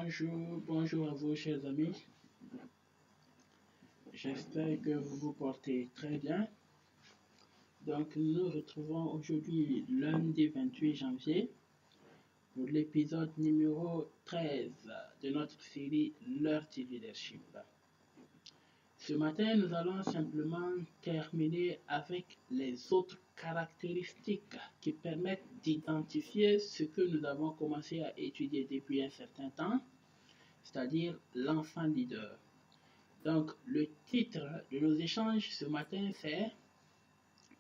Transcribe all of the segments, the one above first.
Bonjour à vous, chers amis. J'espère que vous vous portez très bien. Donc, nous nous retrouvons aujourd'hui lundi 28 janvier pour l'épisode numéro 13 de notre série L'heure du leadership. Ce matin, nous allons simplement terminer avec les autres caractéristiques qui permettent d'identifier ce que nous avons commencé à étudier depuis un certain temps, c'est-à-dire l'enfant leader. Donc, le titre de nos échanges ce matin, c'est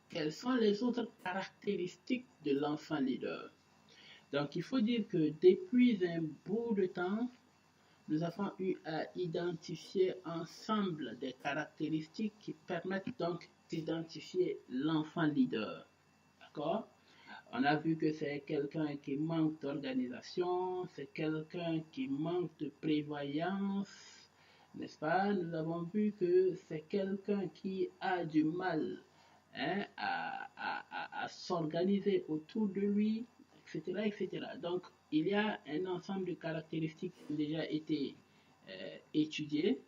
quelles sont les autres caractéristiques de l'enfant leader? Donc, il faut dire que depuis un bout de temps, nous avons eu à identifier ensemble des caractéristiques qui permettent donc d'identifier l'enfant leader. D'accord? On a vu que c'est quelqu'un qui manque d'organisation, c'est quelqu'un qui manque de prévoyance, n'est-ce pas? Nous avons vu que c'est quelqu'un qui a du mal à s'organiser autour de lui, etc., etc. Donc, il y a un ensemble de caractéristiques qui ont déjà été étudiées.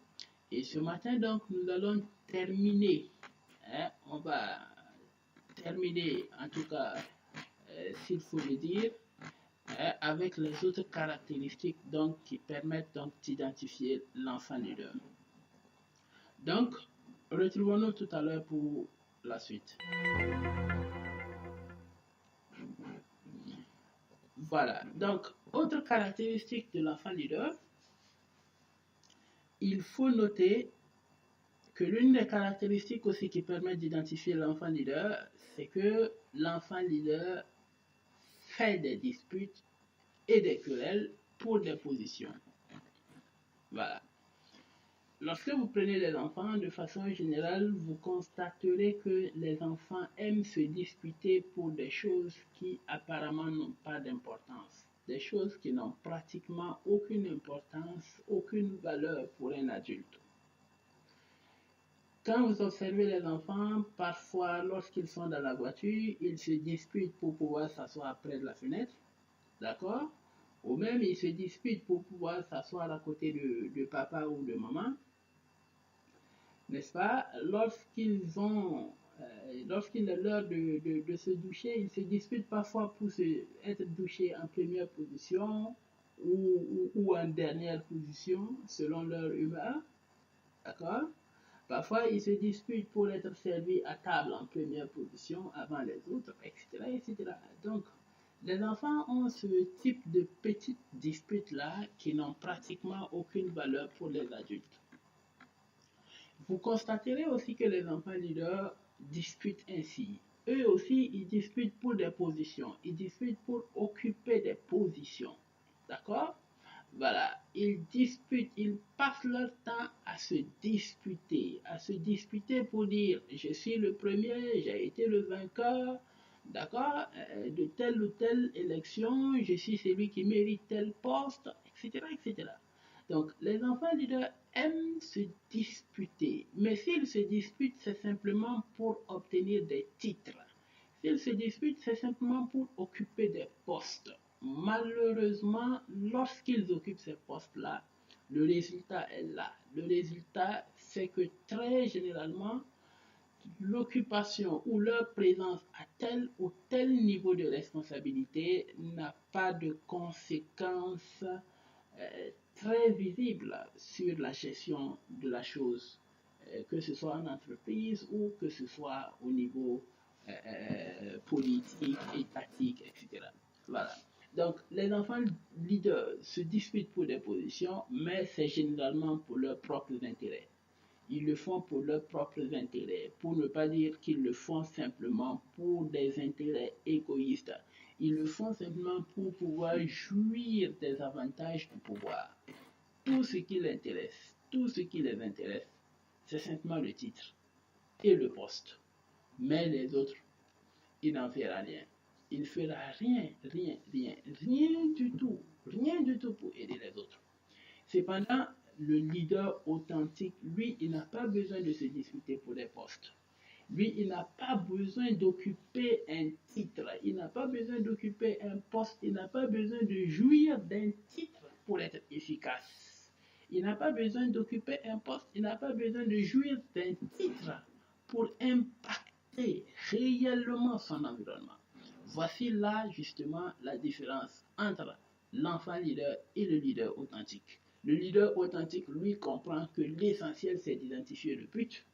Et ce matin, donc, nous allons terminer. On va terminer, en tout cas, s'il faut le dire, avec les autres caractéristiques donc, qui permettent donc d'identifier l'enfant leader. Donc, retrouvons-nous tout à l'heure pour la suite. Voilà. Donc, autre caractéristique de l'enfant leader, il faut noter que l'une des caractéristiques aussi qui permet d'identifier l'enfant leader, c'est que l'enfant leader fait des disputes et des querelles pour des positions. Voilà. Lorsque vous prenez les enfants, de façon générale, vous constaterez que les enfants aiment se disputer pour des choses qui apparemment n'ont pas d'importance. Des choses qui n'ont pratiquement aucune importance, aucune valeur pour un adulte. Quand vous observez les enfants, parfois lorsqu'ils sont dans la voiture, ils se disputent pour pouvoir s'asseoir près de la fenêtre, d'accord? Ou même ils se disputent pour pouvoir s'asseoir à côté de papa ou de maman. N'est-ce pas? Lorsqu'il est l'heure de se doucher, ils se disputent parfois pour être douchés en première position ou en dernière position, selon leur humeur. D'accord? Parfois, ils se disputent pour être servis à table en première position avant les autres, etc., etc. Donc, les enfants ont ce type de petites disputes-là qui n'ont pratiquement aucune valeur pour les adultes. Vous constaterez aussi que les enfants leaders disputent ainsi. Eux aussi, ils disputent pour des positions. Ils disputent pour occuper des positions. D'accord? Voilà. Ils disputent, ils passent leur temps à se disputer pour dire je suis le premier, j'ai été le vainqueur, d'accord, de telle ou telle élection, je suis celui qui mérite tel poste, etc., etc. Donc, les enfants leaders aiment se disputer, mais s'ils se disputent, c'est simplement pour obtenir des titres. S'ils se disputent, c'est simplement pour occuper des postes. Malheureusement, lorsqu'ils occupent ces postes-là, le résultat est là. Le résultat, c'est que très généralement, l'occupation ou leur présence à tel ou tel niveau de responsabilité n'a pas de conséquences très visibles sur la gestion de la chose, que ce soit en entreprise ou que ce soit au niveau politique, étatique, etc. Voilà. Donc, les enfants leaders se disputent pour des positions, mais c'est généralement pour leurs propres intérêts. Ils le font pour leurs propres intérêts, pour ne pas dire qu'ils le font simplement pour des intérêts égoïstes. Ils le font simplement pour pouvoir jouir des avantages du pouvoir. Tout ce qui l'intéresse, tout ce qui les intéresse, c'est simplement le titre et le poste. Mais les autres, il n'en fera rien. Il ne fera rien du tout pour aider les autres. Cependant, le leader authentique, lui, il n'a pas besoin de se disputer pour des postes. Lui, il n'a pas besoin d'occuper un titre, il n'a pas besoin d'occuper un poste, il n'a pas besoin de jouir d'un titre pour être efficace. Il n'a pas besoin d'occuper un poste, il n'a pas besoin de jouir d'un titre pour impacter réellement son environnement. Voici là justement la différence entre l'enfant leader et le leader authentique. Le leader authentique, lui, comprend que l'essentiel, c'est d'identifier le but.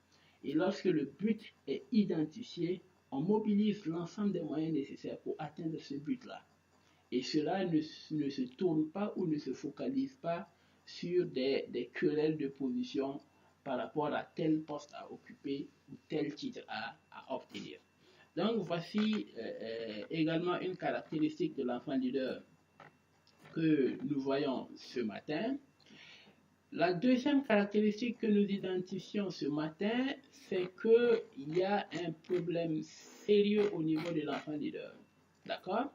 Et lorsque le but est identifié, on mobilise l'ensemble des moyens nécessaires pour atteindre ce but-là. Et cela ne se tourne pas ou ne se focalise pas sur des querelles de position par rapport à tel poste à occuper ou tel titre à obtenir. Donc voici également une caractéristique de l'enfant leader que nous voyons ce matin. La deuxième caractéristique que nous identifions ce matin, c'est qu'il y a un problème sérieux au niveau de l'enfant leader. D'accord?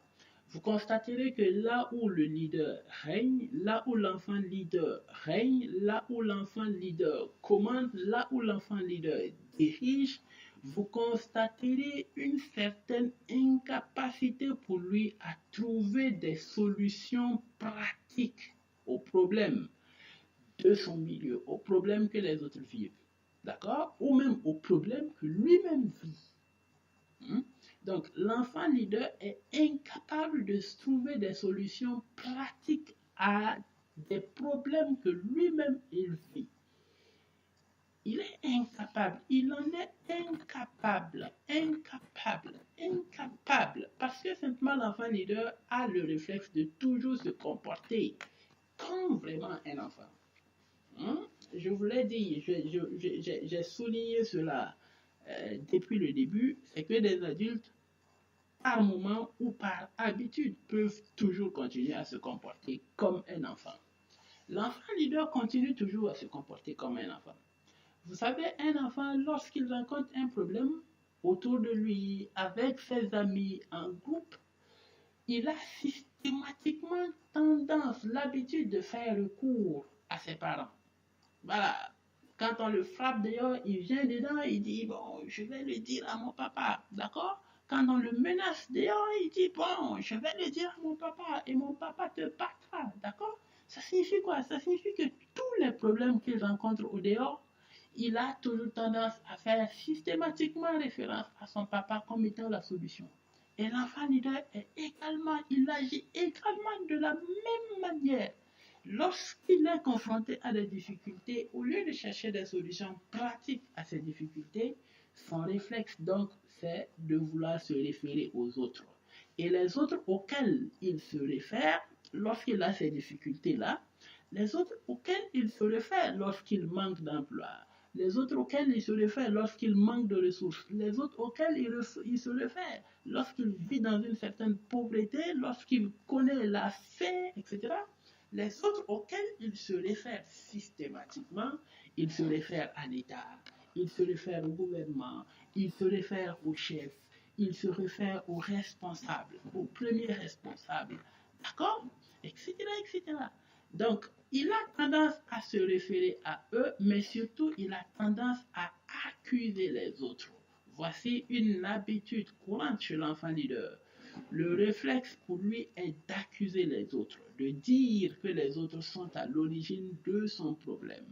Vous constaterez que là où le leader règne, là où l'enfant leader règne, là où l'enfant leader commande, là où l'enfant leader dirige, vous constaterez une certaine incapacité pour lui à trouver des solutions pratiques aux problèmes de son milieu, aux problèmes que les autres vivent, d'accord? Ou même aux problèmes que lui-même vit. Donc, l'enfant leader est incapable de trouver des solutions pratiques à des problèmes que lui-même il vit. Il est incapable, il en est incapable, parce que simplement l'enfant leader a le réflexe de toujours se comporter comme vraiment un enfant. Je vous l'ai dit, j'ai souligné cela depuis le début, c'est que des adultes, par moment ou par habitude, peuvent toujours continuer à se comporter comme un enfant. L'enfant leader continue toujours à se comporter comme un enfant. Vous savez, un enfant, lorsqu'il rencontre un problème autour de lui, avec ses amis, en groupe, il a systématiquement tendance, l'habitude de faire recours à ses parents. Voilà. Quand on le frappe dehors, il vient dedans, il dit, bon, je vais le dire à mon papa, d'accord? Quand on le menace dehors, il dit, bon, je vais le dire à mon papa, et mon papa te battra, d'accord? Ça signifie quoi? Ça signifie que tous les problèmes qu'il rencontre au dehors, il a toujours tendance à faire systématiquement référence à son papa comme étant la solution. Et l'enfant leader est également, il agit également de la même manière. Lorsqu'il est confronté à des difficultés, au lieu de chercher des solutions pratiques à ces difficultés, son réflexe donc c'est de vouloir se référer aux autres. Et les autres auxquels il se réfère lorsqu'il a ces difficultés-là, les autres auxquels il se réfère lorsqu'il manque d'emploi, les autres auxquels il se réfère lorsqu'il manque de ressources, les autres auxquels il se réfère lorsqu'il vit dans une certaine pauvreté, lorsqu'il connaît la faim, etc. Les autres auxquels il se réfère systématiquement, il se réfère à l'État, il se réfère au gouvernement, il se réfère au chef, il se réfère aux responsables, aux premiers responsables, d'accord? Etc., etc. Donc, il a tendance à se référer à eux, mais surtout, il a tendance à accuser les autres. Voici une habitude courante chez l'enfant leader. Le réflexe pour lui est d'accuser les autres, de dire que les autres sont à l'origine de son problème.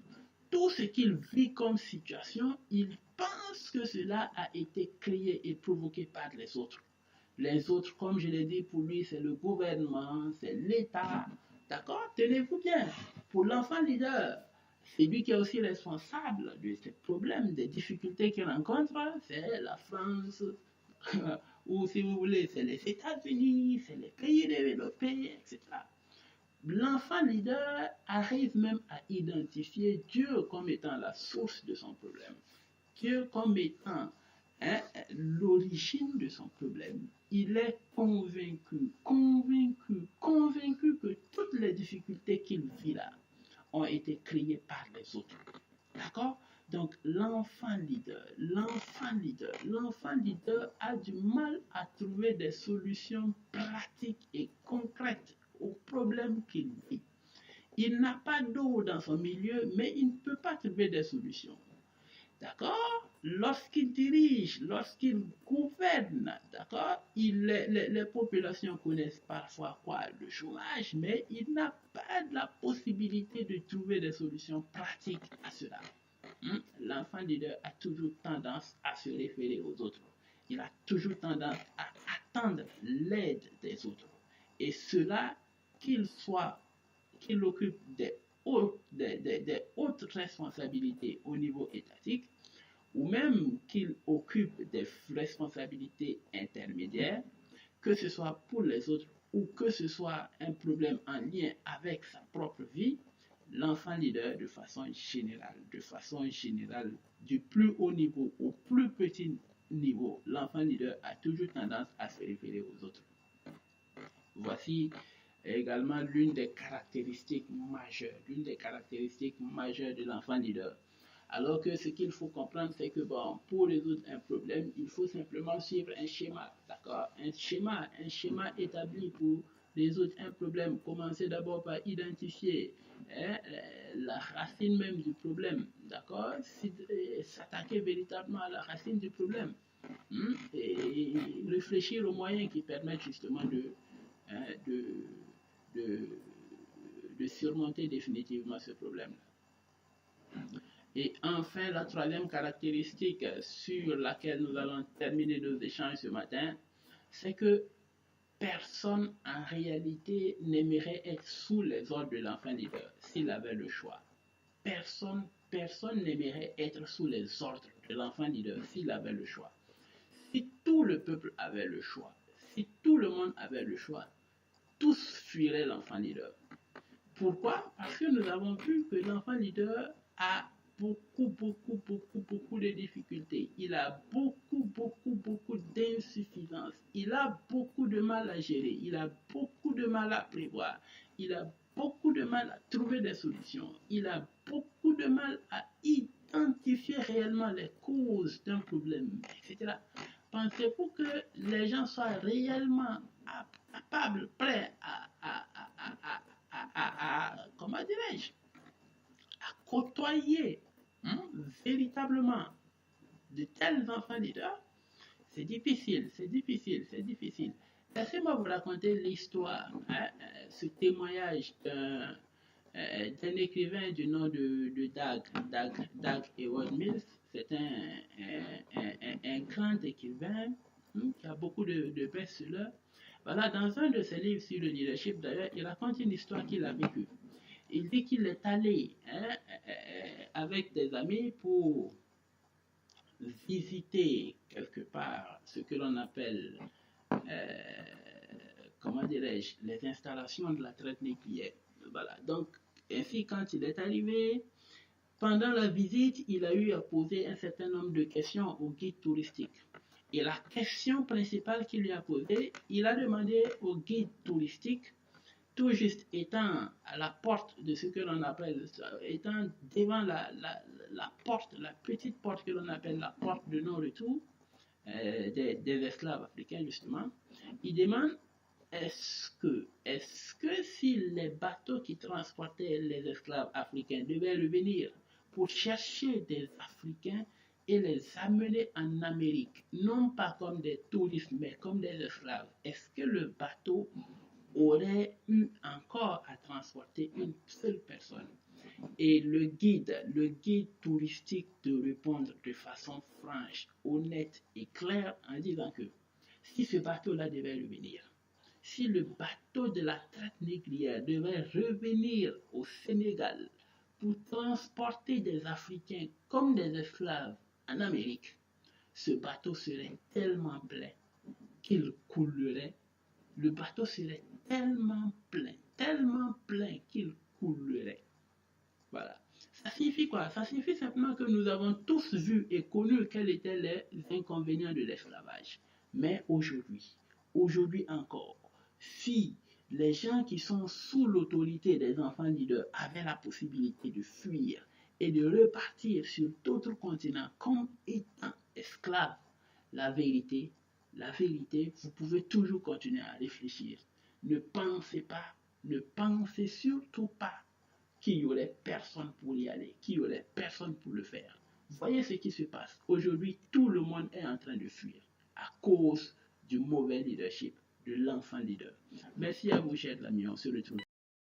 Tout ce qu'il vit comme situation, il pense que cela a été créé et provoqué par les autres. Les autres, comme je l'ai dit, pour lui, c'est le gouvernement, c'est l'État. D'accord? Tenez-vous bien. Pour l'enfant leader, c'est lui qui est aussi responsable de ces problèmes, des difficultés qu'il rencontre. C'est la France, ou si vous voulez, c'est les États-Unis, c'est les pays développés, etc. L'enfant leader arrive même à identifier Dieu comme étant la source de son problème, Dieu comme étant l'origine de son problème. Il est convaincu que toutes les difficultés qu'il vit là ont été créées par les autres. D'accord? Donc l'enfant leader a du mal à trouver des solutions pratiques et concrètes aux problèmes qu'il vit. Il n'a pas d'eau dans son milieu, mais il ne peut pas trouver des solutions. D'accord? lorsqu'il dirige, lorsqu'il gouverne, d'accord, les populations connaissent parfois quoi? Le chômage, mais il n'a pas de la possibilité de trouver des solutions pratiques à cela. L'enfant leader a toujours tendance à se référer aux autres. Il a toujours tendance à attendre l'aide des autres. Et cela, qu'il occupe des hautes responsabilités au niveau étatique, ou même qu'il occupe des responsabilités intermédiaires, que ce soit pour les autres ou que ce soit un problème en lien avec sa propre vie, l'enfant leader de façon générale, du plus haut niveau au plus petit niveau, l'enfant leader a toujours tendance à se référer aux autres. Voici également l'une des caractéristiques majeures de l'enfant leader. Alors que ce qu'il faut comprendre, c'est que bon, pour résoudre un problème, il faut simplement suivre un schéma, d'accord? Un schéma établi pour résoudre un problème. Commencer d'abord par identifier la racine même du problème, d'accord? S'attaquer véritablement à la racine du problème. Et réfléchir aux moyens qui permettent justement de, de, de surmonter définitivement ce problème-là. Et enfin, la troisième caractéristique sur laquelle nous allons terminer nos échanges ce matin, c'est que personne en réalité n'aimerait être sous les ordres de l'enfant leader s'il avait le choix. Personne n'aimerait être sous les ordres de l'enfant leader s'il avait le choix. Si tout le peuple avait le choix, si tout le monde avait le choix, tous fuiraient l'enfant leader. Pourquoi? Parce que nous avons vu que l'enfant leader a beaucoup de difficultés. Il a beaucoup d'insuffisances. Il a beaucoup de mal à gérer. Il a beaucoup de mal à prévoir. Il a beaucoup de mal à trouver des solutions. Il a beaucoup de mal à identifier réellement les causes d'un problème, etc. Pensez-vous que les gens soient réellement capables, prêts comment dirais-je, à côtoyer véritablement de tels enfants leaders? C'est difficile. Laissez-moi vous raconter l'histoire, ce témoignage d'un écrivain du nom de Dag Heward Mills. C'est un grand écrivain qui a beaucoup de best-sellers. Voilà, dans un de ses livres sur le leadership, d'ailleurs, il raconte une histoire qu'il a vécue. Il dit qu'il est allé avec des amis pour visiter quelque part ce que l'on appelle, comment dirais-je, les installations de la traite nucléaire. Voilà, donc ainsi quand il est arrivé, pendant la visite, il a eu à poser un certain nombre de questions au guide touristique. Et la question principale qu'il lui a posée, il a demandé au guide touristique, tout juste étant à la porte de ce que l'on appelle, étant devant la porte, la petite porte que l'on appelle la porte de non-retour des esclaves africains justement, il demande est-ce que si les bateaux qui transportaient les esclaves africains devaient revenir pour chercher des Africains et les amener en Amérique, non pas comme des touristes, mais comme des esclaves, est-ce que le bateau aurait eu encore à transporter une seule personne? Et le guide touristique de répondre de façon franche, honnête et claire en disant que si ce bateau-là devait revenir, si le bateau de la traite négrière devait revenir au Sénégal pour transporter des Africains comme des esclaves en Amérique, ce bateau serait tellement plein qu'il coulerait. Le bateau serait tellement plein qu'il coulerait. Voilà. Ça signifie quoi? Ça signifie simplement que nous avons tous vu et connu quels étaient les inconvénients de l'esclavage. Mais aujourd'hui encore, si les gens qui sont sous l'autorité des enfants leaders avaient la possibilité de fuir et de repartir sur d'autres continents comme étant esclaves, la vérité, vous pouvez toujours continuer à réfléchir. Ne pensez surtout pas qu'il y aurait personne pour y aller, qu'il y aurait personne pour le faire. Voyez ce qui se passe. Aujourd'hui, tout le monde est en train de fuir à cause du mauvais leadership de l'enfant leader. Merci à vous, chers amis. On se retrouve.